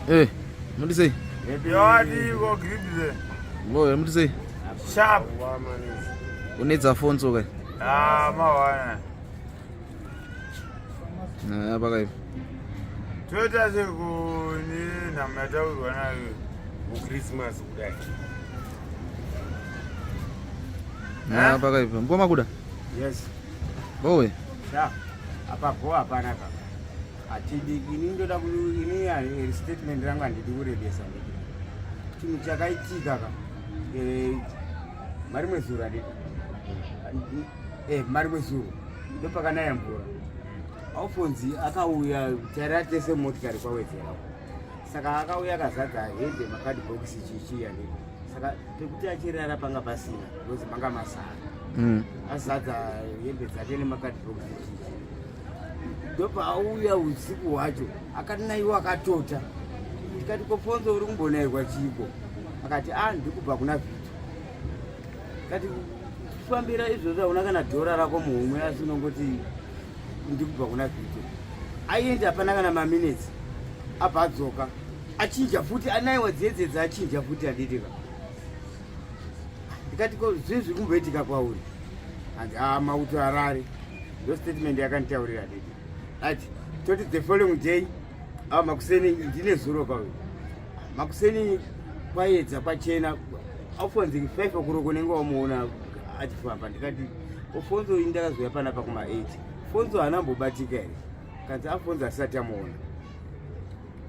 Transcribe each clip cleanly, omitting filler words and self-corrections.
What do you say? Go grip there. What do you say? Sharp. Who needs Alphonso? Mawana. Nah, bye. Chodza go ni na Mado wana Christmas kudai. Nah, bye. Mbona Kuda? Yes. Boy. Sha. Apa kwa hapana kaka. Atidi inindo da ini ya statement rangu andidi kurebesa ndidi. Chinhu chakaitika kaka. Mari mwezura ndidi. Mari mwezura. Ndo pakanaya mvura. Alphonso akauya Tyre atese motikari kwa Wedzera. Saka akauya akazadza hembe makadi box chichiya ndidi. Saka pekuti achirara panga pasina because manga masara. Azadza hembe dzake nemakadi box chichiya. Ndopa auya usiku wacho akatinaiwa akatota tikati Alphonso uri kumbonairwa chiko akati ndikubva kuna vhiti kati kufambira izvozvo hauna kana dhora rako muhumwe asi unongoti ndikubva kuna vhiti aienda hapana kana maminitsi abva adzoka achinja futi anaiwa dzedzedza achinja futi aditika ndikati ko zvinhu zviri kumboitika kwauri hanzi mauto Harare ndo statement yakanditaurira didi ati toti the following day makuseni ndine zuro kwauri makuseni kwaedza kwachena Alphonso 5 o'clock unenge wamuona achifamba ndikati Alphonso indakazoya panapa kuma 8 Alphonso haanambobatika here kanzi Alphonso asati amuona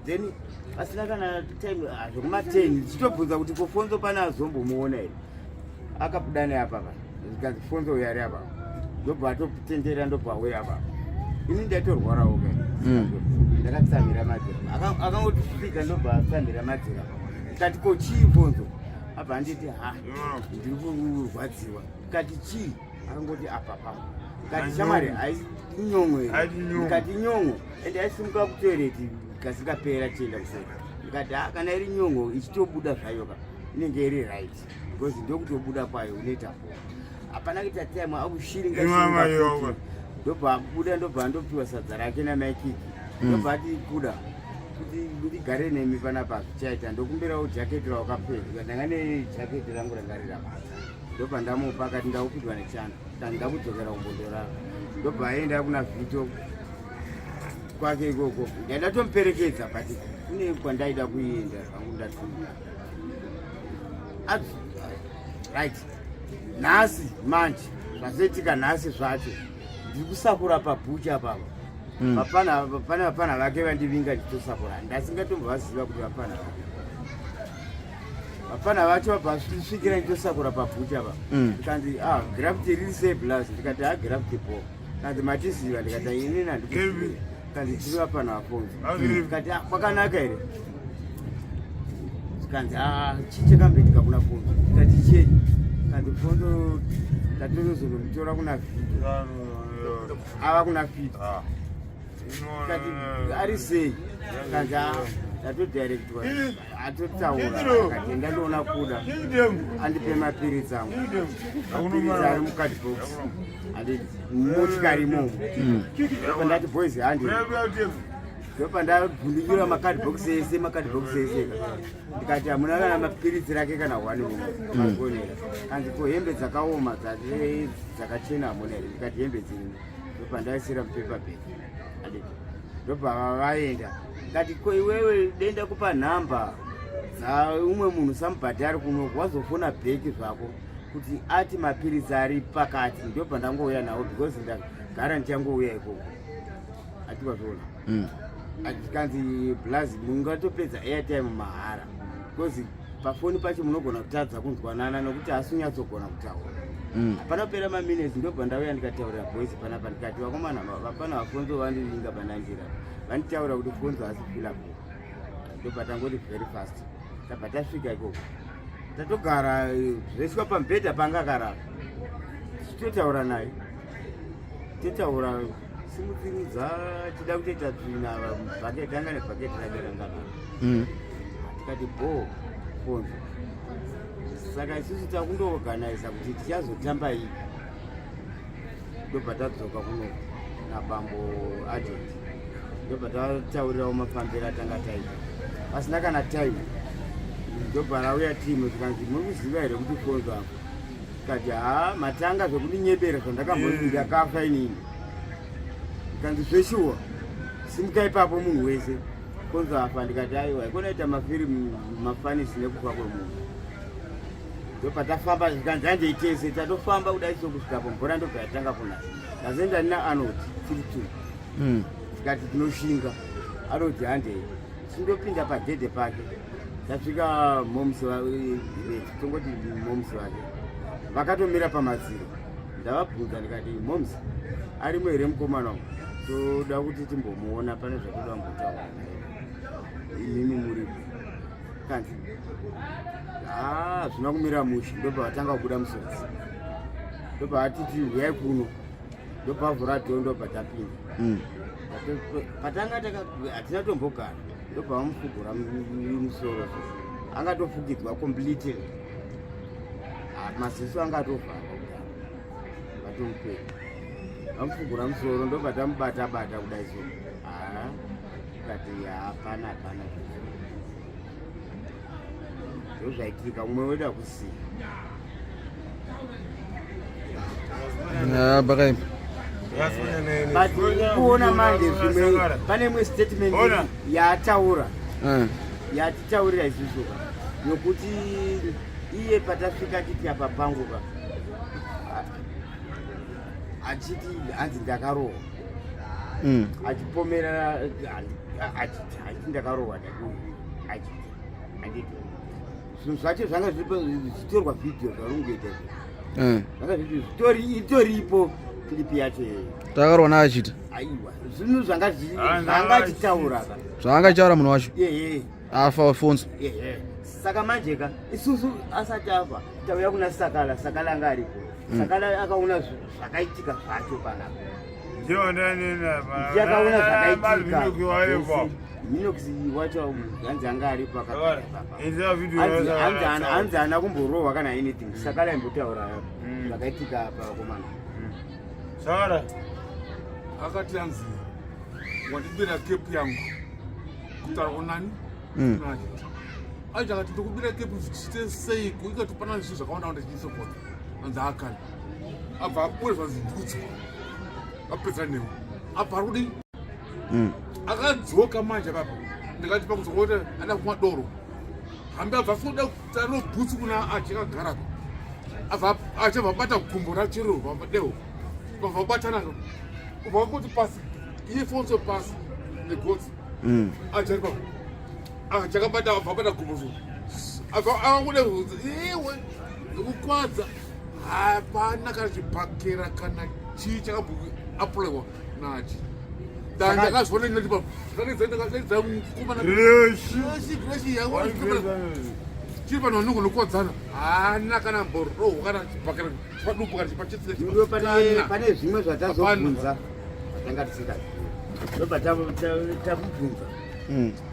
then asina kana time zvekuma 10 ndichitobvunza kuti Alphonso pana azombomuona here akabuda neapa kanzi Alphonso uyu ari apa ndobva atotendera ndobva auya apa ini ndatorwarawo kai ndakatsamira madzira akangotisvika ndobva atsamira madzira kati ko chii Alphonso abva anditi ndiri kurwadziwa kati chii akangoti apa kati shamwari ainyomwe kati nyongo ende aisimuka kutoireti kasikapera chienda kuseri kati kana iri nyongo ichitobuda zvayo ka inenge iri right because ndokutobuda kwayo unoita po hapana kuita time akushiringa ndobva abuda ndobva ndopiwa sadza rake namaikiki ndobva ati Kuda kuti ndigare nemi panapa zvichaita ndokumbirawo jaketi rawakapfeka ndanga nejaketi rangu ranga riramata ndobva ndamupa akati ndaupidwa nechando ndakudzokera kumbondorara ndobva aenda kuna vhito kwake ikoko ndandatomuperekedza but kune kwandaida kuenda zvangu ndatumira right nhasi manje zvazoitika nhasi zvacho ndiri kusakura pabhucha papa vapana vake vandivinga ndichitosakura ndasingatombovaziva kuti vapana vacho vabva svikira ndichitosakura pabhucha pa ndikanzi gravity riri sei plus ndikati gravity ball kanzi matiziva ndikati inini handikuziva kanzi tiri vapana Alphonso ndikati kwakanaka here kanzi chichakamboitika kuna Alphonso ndikati chenyi kanzi Alphonso tatozozondomutora kuna vhito ava kuna fito kati ari sei kanzi tatodirectwa atotaura kati ndandoona Kuda andipe mapiritsi angu mapiritsi ari mukadbox anditi motikari imomo ndati boys handi ndopa ndabvundukira makadbox ese ndikati hamuna kana mapiritsi rake kana 1 magonera kanzi ko hembe dzakaoma dzakachena hamuna here ndikati hembe dzini ndopa ndaisira mupepa bag anditi ndobva vaenda ngati ko iwewe denda kupa nhamba umwe munhu samubhadhari kunoku wazofona bheki zvako kuti ati mapiritsi ari pakati ndobva ndangouya nawo because ndagara ndichangouya ikoko atikwazvoona atikanzi blazi mungatopedza airtime mahara because pafoni pacho munogona kutadza kunzwanana nokuti hasinyatsogona kutaura hapana kupera maminitsi ndobva ndauya ndikataurira boys panapa ndikati vakomana vapana Alphonso vandivinga pananjira vanditaura kuti Alphonso asifila po ndobva tangoti very fast tabva tasvika ikoko tatogara zvoiswa pamubhedha panga akarara tichitotaura naye totaura simutsiridza tida kutoita tsvina bhaketi anga nebhaketi rake ranganaro tikati bo Alphonso saka isusu takundoorganiza kuti tichazotamba iyi ndobva tadzoka kuno nabambo Ajita ndobva tataurirawo mafambiro atanga taita pasina kana time. Ndobva rauya timu tikanzi muri kuziva here kuti Fonzo apo. Tikati matanga zvekunyebera zvandakambonzi akafa inini. Tikanzi zveshuwa simuka ipapo munhu wese. Fonzo afa ndikati aiwa ikonaita mafirimu mafanisi nekufa kwemunhu. Ndopatafamba zvikanzi hanje itese tatofamba kudai sokusvikapo mvura ndobva yatanga kunaya. Ndazenda nina Arnold tiri tu. Tikati tinoshinga. Arnold handei. Tindopinda padhedhe pake. Tasvika momsi tongoti momsi wake. Vakatomira pamadziro. Ndavabvunza ndikati momsi arimo here mukomana wangu. Toda kuti timbomuona pane zvakuda kumbotaura. Inini muripo. Kanzi zvina kumira musha ndobva vatanga kubuda musodzi. Ndobva vatiti huyai kuno. Ndobva vhura dhoo ndobva tapinda. Patanga hatina tombogara. Ndobva vamufugura musoro. Angatofugidzwa completely. Maziso angatovhara. Vatomupera. Vamufugura musoro ndobva tamubata-bata kudai so. Kati hapana. Zvaitika umwe weda kusiya. Bakaipa. Kuona manje zvimwe pane imwe statement yataura. Yatitaurira isusu nokuti iye patafika titi apa panguka achiti hanzi ndakarohwa. Achipomera achiti ndakarohwa achiti zvinhu zvacho zvanga zvitorwa vhidhiyo zvarungoita zvanga itoripo klipi yacho takarohwa naachita aiwa zvinhu zvangachitaura zvaangachitaura munhu wacho afa Alphonso. Saka manjeka isusu asati afa tauya kuna Sakala anga aripo. Sakala akaona zvakaitika zvacho panapa. Yakaona zvakaitika. Minoxi wacho hanzi anga aripo akapapa. Hanzi ana kumborohwa kana anything. Sakala imbotaura zvakaitika apa komana. Sara akati hanzi wandibira kepu yangu kutaura nani? Aja akati ndokubira kepu zvichite sei ikatopana zvinhu zvakawanda zvichiisopota hanzi akani abva abure zvanzi ndikudzwa apedza newo abva ari kudii akadzoka manje papa ndikati pakudzoka kuti ada kumwa doro hambi abva soda kutaro bhutsu kuna achakagarako achabva bata gumbo rachiro vadewo vabva bata naro ubva kuti pasi iye Fonzo pasi negotsi achari papa chakabata vabata gumbo avakuda kunzi iwe ndikukwadza hapana kana chibhakera kana chii chakabhuku apulaiwa nachi ndakazvona ndinati ndakadza mukomana chiri pano vanongonokwadzana hana kana mborohwa kana chibhakera chipadupu kana chipachitsikapane zvimwe zvatazobvunza atanga tisingazi ndobva tamubvunza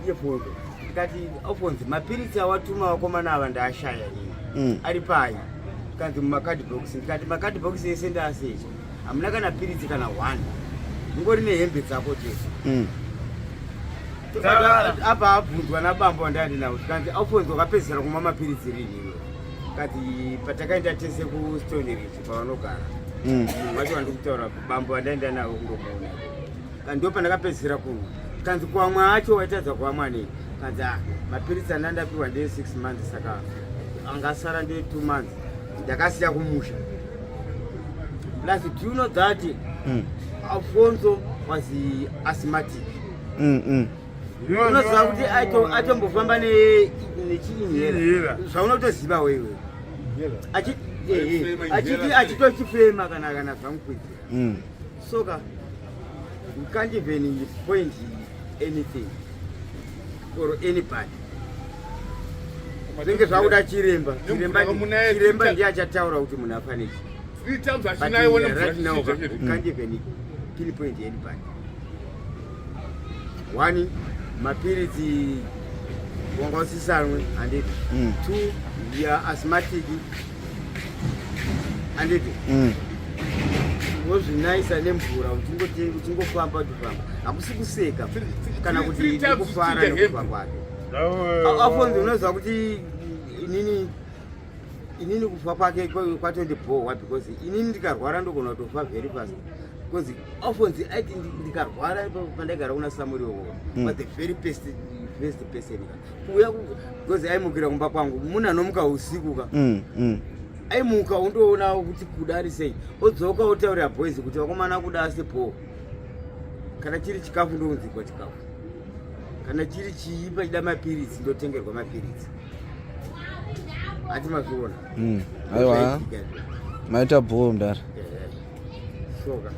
iye Fonzo tikati Alphonso mapiritsi awatuma vakomana ava ndaashaya ini ari pai kanzi mumakadhibhokisi ndikati makadhibhokisi ese ndaasecha hamuna kana piritsi kana 1 mungori nehembe dzako chete abva abvunzwa nabamba wandandi nawo tikanzi Alphonso wakapedzisira kumwa mapiritsi rini kati patakaenda tese kustone ridge pavanogara macho wandikutaura bamba wandaenda nawo kundomuona kandi ndo pandakapedzisira kumwa kanzi kuamwa acho waitadza kuamwa nei kanzi mapiritsi andandapiwa ndee 6 months saka angasara ndee 2 months ndakasiya kumusha. Plus do you know that Alphonso was asthmatic? Unoziva kuti atombofamba nechiinhera zvauna kutoziva wewe achitochifema kana zvamukwidza soka you can't even point anything or anybody. Zvinge zvakuda chiremba ndiye achataura kuti munhu afaniki. 3 times achinayiona right now you can't even pinpoint anybody. One, mapiritsi wanga usisanwe handiti. 2, you are asthmatic handiti. Wozvinaisa nemvura uchingofamba uchifamba hakusi kuseka kana kuti ndikufara nekufa kwake. Alphonso unoziva kuti inini kufa kwake kwatondibohwa because inini ndikarwara ndogona kutofa very fast because Alphonso aiti ndikarwara pandaigara kuna Samuel was the very best person kuya because aimukira kumba kwangu muna nomuka usiku ka aimuka undoona kuti Kuda ari sei odzoka otaurira boys kuti wakomana Kuda asipo kana chiri chikafu ndonzikwa chikafu kana chiri chiipa chida mapiritsi ndotengerwa mapiritsi ati mazviona aiwa maita bho mudara soka